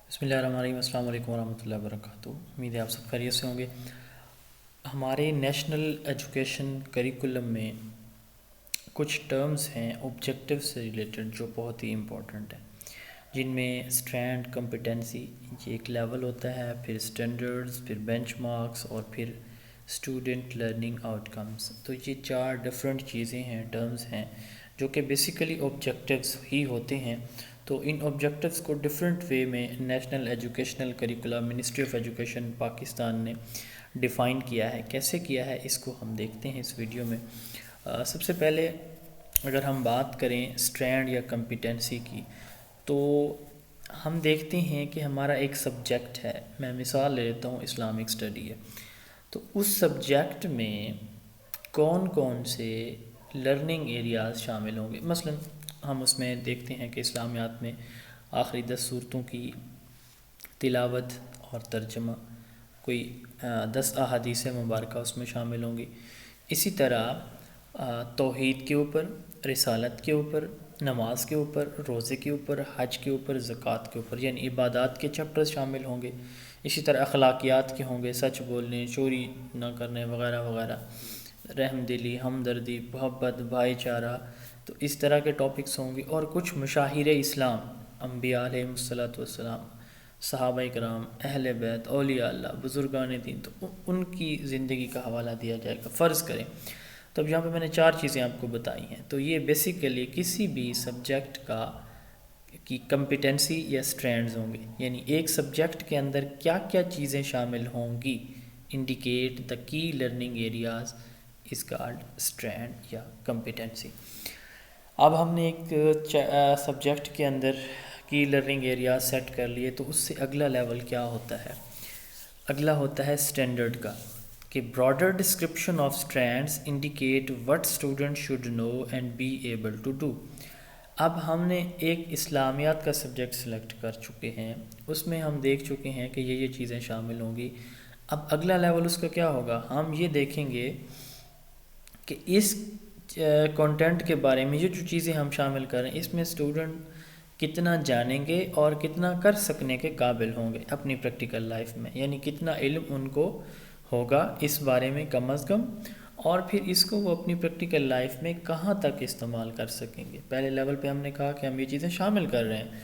بسم اللہ الرحمن الرحیم، السلام علیکم ورحمۃ اللہ وبرکاتہ۔ امید ہے آپ سب خیریت سے ہوں گے۔ ہمارے نیشنل ایجوکیشن کریکولم میں کچھ ٹرمز ہیں آبجیکٹیو سے ریلیٹڈ جو بہت ہی امپورٹنٹ ہیں، جن میں اسٹرینڈ کمپیٹنسی یہ ایک لیول ہوتا ہے، پھر اسٹینڈرڈز، پھر بینچ مارکس اور پھر اسٹوڈنٹ لرننگ آؤٹ کمز۔ تو یہ چار ڈفرینٹ چیزیں ہیں، ٹرمز ہیں جو کہ بیسیکلی آبجیکٹیوز ہی ہوتے ہیں۔ تو ان آبجیکٹیوز کو ڈفرینٹ وے میں national educational curriculum ministry of education Pakistan نے ڈیفائن کیا ہے۔ کیسے کیا ہے اس کو ہم دیکھتے ہیں اس ویڈیو میں۔ سب سے پہلے اگر ہم بات کریں اسٹرینڈ یا کمپیٹنسی کی، تو ہم دیکھتے ہیں کہ ہمارا ایک سبجیکٹ ہے، میں مثال لے لیتا ہوں، اسلامک اسٹڈی ہے۔ تو اس سبجیکٹ میں کون کون سے لرننگ ایریاز شامل ہوں گے؟ مثلا ہم اس میں دیکھتے ہیں کہ اسلامیات میں آخری 10 صورتوں کی تلاوت اور ترجمہ، کوئی 10 احادیث مبارکہ اس میں شامل ہوں گی۔ اسی طرح توحید کے اوپر، رسالت کے اوپر، نماز کے اوپر، روزے کے اوپر، حج کے اوپر، زکوٰۃ کے اوپر، یعنی عبادات کے چیپٹرز شامل ہوں گے۔ اسی طرح اخلاقیات کے ہوں گے، سچ بولنے، چوری نہ کرنے وغیرہ وغیرہ، رحم دلی، ہمدردی، محبت، بھائی چارہ، تو اس طرح کے ٹاپکس ہوں گے۔ اور کچھ مشاہیر اسلام، انبیاء علیہ الصلوۃ والسلام، صحابہ کرام، اہل بیت، اولیاء اللہ، بزرگان دین، تو ان کی زندگی کا حوالہ دیا جائے گا۔ فرض کریں تو اب یہاں پہ میں نے 4 چیزیں آپ کو بتائی ہیں، تو یہ بیسیکلی کسی بھی سبجیکٹ کی کمپیٹنسی یا سٹرینڈز ہوں گے، یعنی ایک سبجیکٹ کے اندر کیا کیا چیزیں شامل ہوں گی، انڈیکیٹ دا کی لرننگ ایریاز از کالڈ اسٹرینڈ یا کمپیٹنسی۔ اب ہم نے ایک سبجیکٹ کے اندر کی لرننگ ایریاز سیٹ کر لیے، تو اس سے اگلا لیول کیا ہوتا ہے؟ اگلا ہوتا ہے اسٹینڈرڈ کا، کہ broader description of strands indicate what student should know and be able to do. اب ہم نے ایک اسلامیات کا سبجیکٹ سلیکٹ کر چکے ہیں، اس میں ہم دیکھ چکے ہیں کہ یہ چیزیں شامل ہوں گی۔ اب اگلا لیول اس کا کیا ہوگا؟ ہم یہ دیکھیں گے کہ اس کنٹینٹ کے بارے میں یہ جو چیزیں ہم شامل کریں، اس میں اسٹوڈنٹ کتنا جانیں گے اور کتنا کر سکنے کے قابل ہوں گے اپنی پریکٹیکل لائف میں، یعنی کتنا علم ان کو ہوگا اس بارے میں کم از کم، اور پھر اس کو وہ اپنی پریکٹیکل لائف میں کہاں تک استعمال کر سکیں گے۔ پہلے لیول پہ ہم نے کہا کہ ہم یہ چیزیں شامل کر رہے ہیں،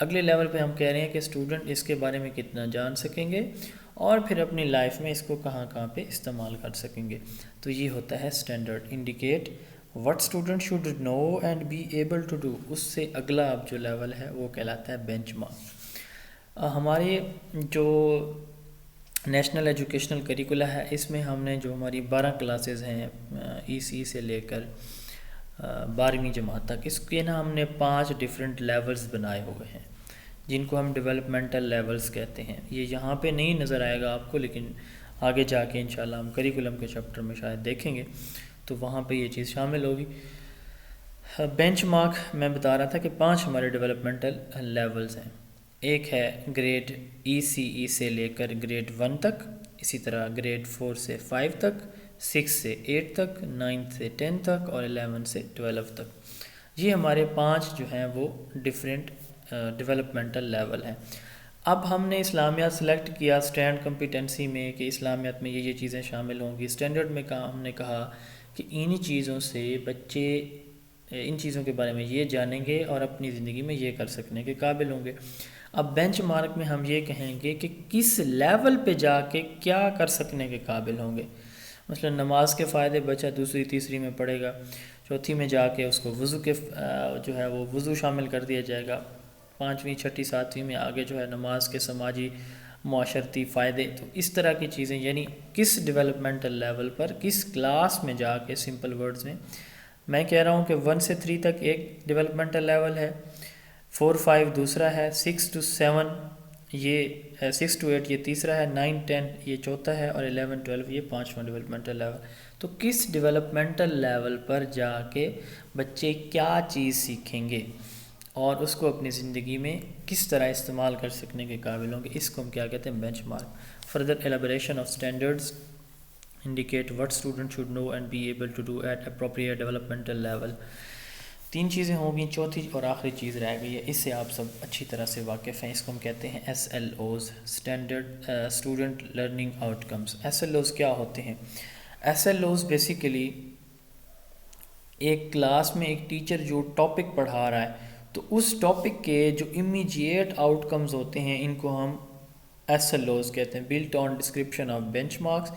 اگلے لیول پہ ہم کہہ رہے ہیں کہ اسٹوڈنٹ اس کے بارے میں کتنا جان سکیں گے اور پھر اپنی لائف میں اس کو کہاں کہاں پہ استعمال کر سکیں گے۔ تو یہ ہوتا ہے standard, indicate what student should know and be able to do. اس سے اگلا اب جو لیول ہے وہ کہلاتا ہے بینچ مارک۔ ہمارے جو نیشنل ایجوکیشنل کریکولا ہے، اس میں ہم نے جو ہماری 12 کلاسز ہیں ای سی سے لے کر 12ویں جماعت تک، اس کے نا ہم نے 5 ڈیفرنٹ لیولز بنائے ہوئے ہیں، جن کو ہم ڈیولپمنٹل لیولز کہتے ہیں۔ یہ یہاں پہ نہیں نظر آئے گا آپ کو، لیکن آگے جا کے انشاءاللہ ہم کریکولم کے چیپٹر میں شاید دیکھیں گے، تو وہاں پہ یہ چیز شامل ہوگی۔ بینچ مارک میں بتا رہا تھا کہ 5 ہمارے ڈیولپمنٹل لیولز ہیں۔ ایک ہے گریڈ ای سی ای سے لے کر گریڈ 1 تک، اسی طرح گریڈ 4 سے 5 تک، 6 سے 8 تک، 9 سے 10 تک، اور 11 سے 12 تک۔ یہ ہمارے 5 جو ہیں وہ ڈیفرنٹ ڈیولپمنٹل لیول ہیں۔ اب ہم نے اسلامیات سلیکٹ کیا اسٹینڈ کمپیٹنسی میں کہ اسلامیات میں یہ چیزیں شامل ہوں گی۔ اسٹینڈرڈ میں ہم نے کہا کہ ان چیزوں سے بچے ان چیزوں کے بارے میں یہ جانیں گے اور اپنی زندگی میں یہ کر سکنے کے قابل ہوں گے۔ اب بینچ مارک میں ہم یہ کہیں گے کہ کس لیول پہ جا کے کیا کر سکنے کے قابل ہوں گے۔ مثلا نماز کے فائدے بچہ دوسری تیسری میں پڑھے گا، چوتھی میں جا کے اس کو وضو کے جو ہے وہ وضو شامل کر دیا جائے گا، 5ویں 6ٹھی 7ویں میں آگے جو ہے نماز کے سماجی معاشرتی فائدے۔ تو اس طرح کی چیزیں، یعنی کس ڈیولپمنٹل لیول پر کس کلاس میں جا کے، سمپل ورڈز میں کہہ رہا ہوں کہ 1 سے 3 تک ایک ڈیولپمنٹل لیول ہے، 4 5 دوسرا ہے، 6 to 7 یہ 6 to 8 یہ تیسرا ہے، 9 10 یہ چوتھا ہے، اور 11 12 یہ 5واں ڈیولپمنٹل لیول۔ تو کس ڈیولپمنٹل لیول پر جا کے بچے کیا چیز سیکھیں گے اور اس کو اپنی زندگی میں کس طرح استعمال کر سکنے کے قابل ہوں گے، اس کو ہم کیا کہتے ہیں؟ Bench mark. Further elaboration of standards indicate what student should know and be able to do at appropriate developmental level۔ 3 چیزیں ہوں گی، چوتھی اور آخری چیز رہ گئی ہے، اس سے آپ سب اچھی طرح سے واقف ہیں، اس کو ہم کہتے ہیں SLOs، standard student learning out comes. SLOs کیا ہوتے ہیں؟ SLOs بیسیکلی ایک کلاس میں ایک ٹیچر جو ٹاپک پڑھا رہا ہے تو اس ٹاپک کے جو امیجیٹ آؤٹ کمز ہوتے ہیں ان کو ہم SLOs کہتے ہیں۔ Built on description of bench marks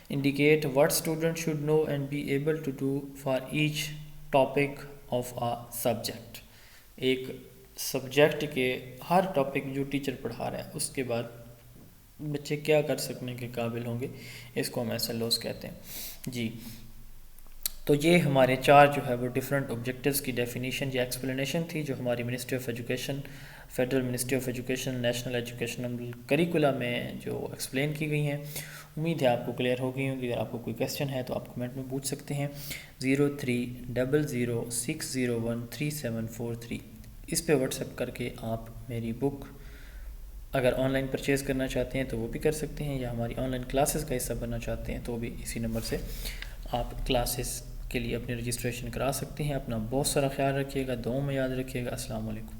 indicate what student should know and be able to do for each topic of a subject۔ ایک سبجیکٹ کے ہر ٹاپک جو ٹیچر پڑھا رہا ہے اس کے بعد بچے کیا کر سکنے کے قابل ہوں گے، اس کو ہم SLOs کہتے ہیں جی۔ تو یہ ہمارے 4 جو ہے وہ ڈیفرنٹ آبجیکٹیوز کی ڈیفینیشن یا ایکسپلینیشن تھی جو ہماری ministry of education, federal ministry of education, national educational curricula میں جو ایکسپلین کی گئی ہیں۔ امید ہے آپ کو کلیئر ہو گئی ہوں گی۔ اگر آپ کو کوئی کویسچن ہے تو آپ کمنٹ میں پوچھ سکتے ہیں۔ 030006013743 اس پہ واٹس ایپ کر کے آپ میری بک اگر آن لائن پرچیز کرنا چاہتے ہیں تو وہ بھی کر سکتے ہیں، یا ہماری آن لائن کلاسز کا حصہ بننا چاہتے ہیں تو وہ بھی اسی نمبر سے آپ کلاسز کے لیے اپنی رجسٹریشن کرا سکتے ہیں۔ اپنا بہت سارا خیال رکھیے گا، دعاؤں میں یاد رکھیے گا۔ السلام علیکم۔